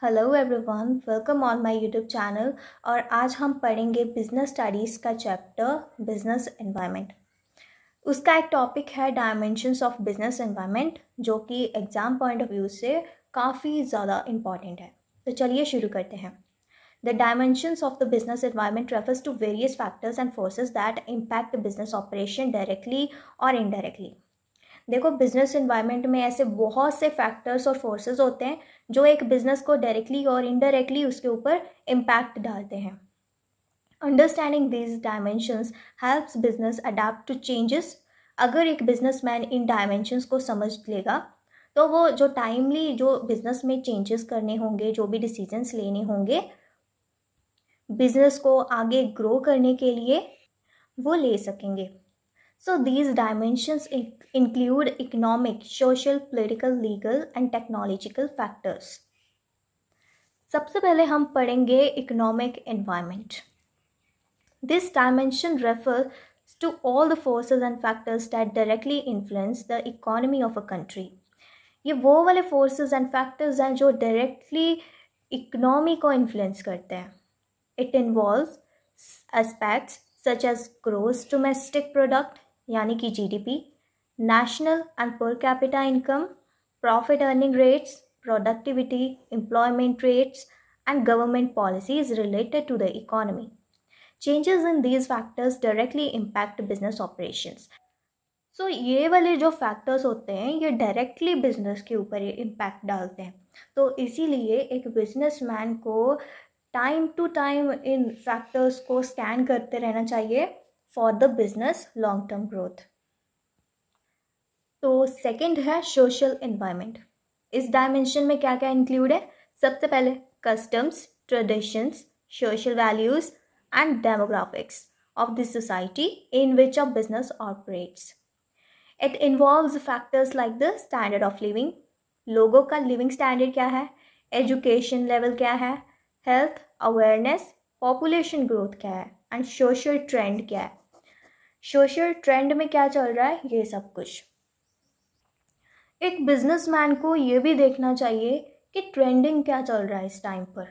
Hello everyone, welcome on my YouTube channel. और आज हम पढ़ेंगे बिजनेस स्टडीज़ का चैप्टर बिजनेस एनवायरनमेंट। उसका एक टॉपिक है डायमेंशंस ऑफ बिजनेस एनवायरनमेंट, जो कि एग्ज़ाम पॉइंट ऑफ व्यू से काफ़ी ज़्यादा इम्पॉर्टेंट है। तो चलिए शुरू करते हैं। The dimensions of the business environment refers to various factors and forces that impact business operation directly और इनडायरेक्टली। देखो, बिजनेस एनवायरनमेंट में ऐसे बहुत से फैक्टर्स और फोर्सेस होते हैं जो एक बिजनेस को डायरेक्टली और इनडायरेक्टली उसके ऊपर इम्पैक्ट डालते हैं। Understanding these dimensions helps business adapt to changes. अगर एक बिजनेसमैन इन डायमेंशंस को समझ लेगा तो वो जो टाइमली जो बिजनेस में चेंजेस करने होंगे, जो भी डिसीजंस लेने होंगे बिजनेस को आगे ग्रो करने के लिए, वो ले सकेंगे। So these dimensions include economic, social, political, legal and technological factors. सबसे पहले हम पढ़ेंगे economic environment. This dimension refers to all the forces and factors that directly influence the economy of a country. ये वो वाले forces and factors हैं जो directly economy को influence करते हैं. It involves aspects such as gross domestic product यानी कि GDP, national and per capita income, profit earning rates, productivity, employment rates and government policies related to the economy. Changes in these factors directly impact business operations. So ये वाले जो factors होते हैं ये directly business के ऊपर impact डालते हैं. तो इसीलिए एक बिजनेसमैन को टाइम टू टाइम इन फैक्टर्स को स्कैन करते रहना चाहिए for the business long term growth. तो सेकंड है सोशल एनवायरनमेंट. इस डायमेंशन में क्या क्या इंक्लूड है? सबसे पहले customs, traditions, social values and demographics of the society in which a business operates. It involves factors like the standard of living. लोगों का लिविंग स्टैंडर्ड क्या है, एजुकेशन लेवल क्या है, हेल्थ अवेयरनेस, पॉपुलेशन ग्रोथ क्या है एंड सोशल ट्रेंड क्या है. सोशल ट्रेंड में क्या चल रहा है, ये सब कुछ. एक बिजनेसमैन को ये भी देखना चाहिए कि ट्रेंडिंग क्या चल रहा है इस टाइम पर.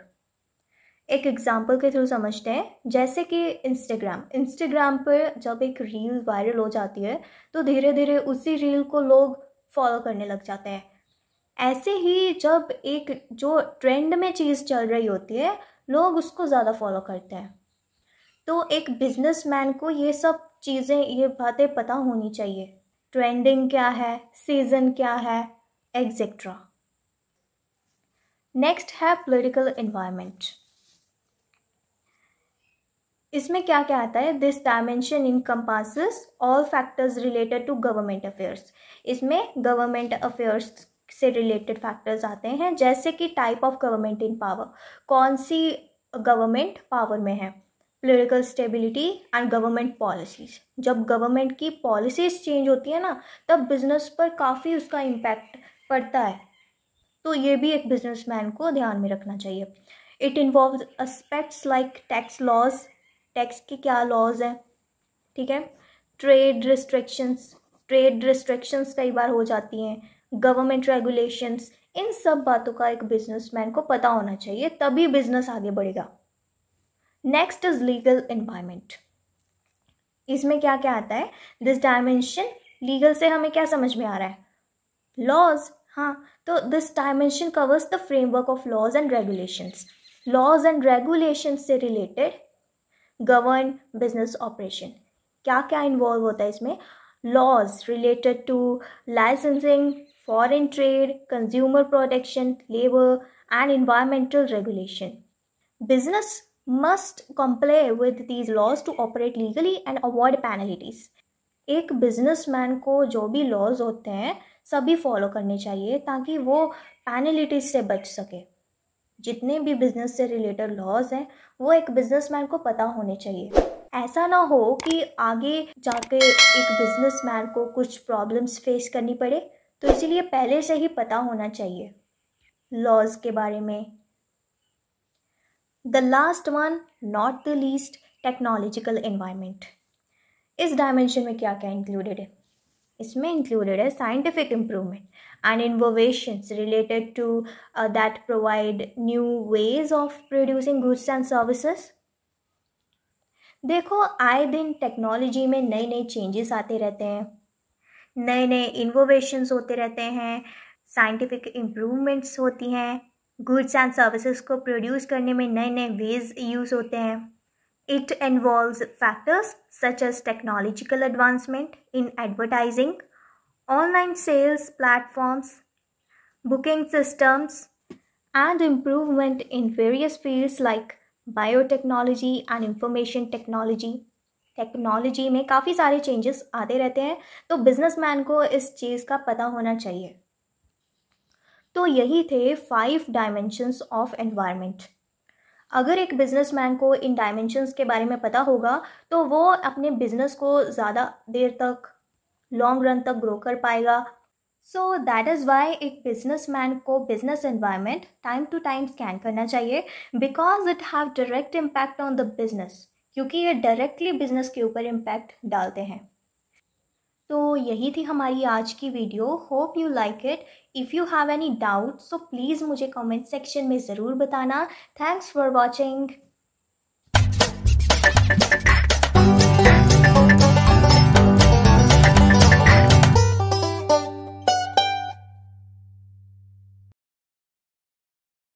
एक एग्जांपल के थ्रू समझते हैं. जैसे कि इंस्टाग्राम पर जब एक रील वायरल हो जाती है तो धीरे धीरे उसी रील को लोग फॉलो करने लग जाते हैं. ऐसे ही जब एक जो ट्रेंड में चीज़ चल रही होती है लोग उसको ज़्यादा फॉलो करते हैं. तो एक बिजनेसमैन को ये सब चीज़ें, ये बातें पता होनी चाहिए. ट्रेंडिंग क्या है, सीजन क्या है, एग्जेट्रा. नेक्स्ट है पॉलिटिकल एनवायरनमेंट. इसमें क्या क्या आता है? This dimension encompasses all factors related to government affairs. इसमें गवर्नमेंट अफेयर्स से रिलेटेड फैक्टर्स आते हैं, जैसे कि type of government in power, कौन सी गवर्नमेंट पावर में है, political stability and government policies. जब गवर्नमेंट की पॉलिसीज चेंज होती है ना, तब बिजनेस पर काफ़ी उसका इम्पैक्ट पड़ता है. तो ये भी एक बिजनेसमैन को ध्यान में रखना चाहिए. It involves aspects like tax laws, tax के क्या लॉज हैं, ठीक है, ट्रेड रिस्ट्रिक्शंस कई बार हो जाती हैं, गवर्नमेंट रेगुलेशंस. इन सब बातों का एक बिजनेसमैन को पता होना चाहिए, तभी बिजनेस आगे बढ़ेगा. Next is legal environment. इसमें क्या क्या आता है? दिस डायमेंशन, लीगल से हमें क्या समझ में आ रहा है? लॉज. हाँ, तो this dimension covers the framework of laws and regulations. Laws and regulations से रिलेटेड गवर्न बिजनेस ऑपरेशन. क्या क्या इन्वॉल्व होता है इसमें? Laws related to licensing, foreign trade, consumer protection, labour and environmental regulation. Business must comply with these laws to operate legally and avoid penalties. एक businessman को जो भी लॉज होते हैं सभी फॉलो करने चाहिए ताकि वो पेनल्टीज से बच सके. जितने भी बिजनेस से रिलेटेड लॉज हैं वो एक बिजनेसमैन को पता होने चाहिए. ऐसा ना हो कि आगे जाके एक बिजनेसमैन को कुछ प्रॉब्लम्स फेस करनी पड़े. तो इसीलिए पहले से ही पता होना चाहिए लॉज के बारे में. The last one, not the least, technological environment. इस डायमेंशन में क्या क्या इंक्लूडेड है? इसमें इंक्लूडेड है scientific improvement and innovations related to that provide new ways of producing goods and services. देखो, आए दिन टेक्नोलॉजी में नए नए चेंजेस आते रहते हैं, नए नए इनोवेशंस होते रहते हैं, साइंटिफिक इम्प्रूवमेंट्स होती हैं, गुड्स एंड सर्विसेज को प्रोड्यूस करने में नए नए वेज यूज़ होते हैं। It involves factors such as technological advancement in advertising, online sales platforms, booking systems and improvement in various fields like biotechnology and information technology। Technology में काफ़ी सारे चेंजेस आते रहते हैं, तो बिजनेसमैन को इस चीज़ का पता होना चाहिए। तो यही थे 5 डायमेंशंस ऑफ एनवायरनमेंट। अगर एक बिजनेसमैन को इन डायमेंशंस के बारे में पता होगा तो वो अपने बिजनेस को ज़्यादा देर तक, लॉन्ग रन तक ग्रो कर पाएगा। सो दैट इज़ वाई एक बिजनेसमैन को business environment time to time scan करना चाहिए, because it have direct impact on the business, क्योंकि ये डायरेक्टली बिजनेस के ऊपर इम्पैक्ट डालते हैं। तो यही थी हमारी आज की video. Hope you like it. If you have any doubt so please मुझे कमेंट सेक्शन में ज़रूर बताना। Thanks for watching.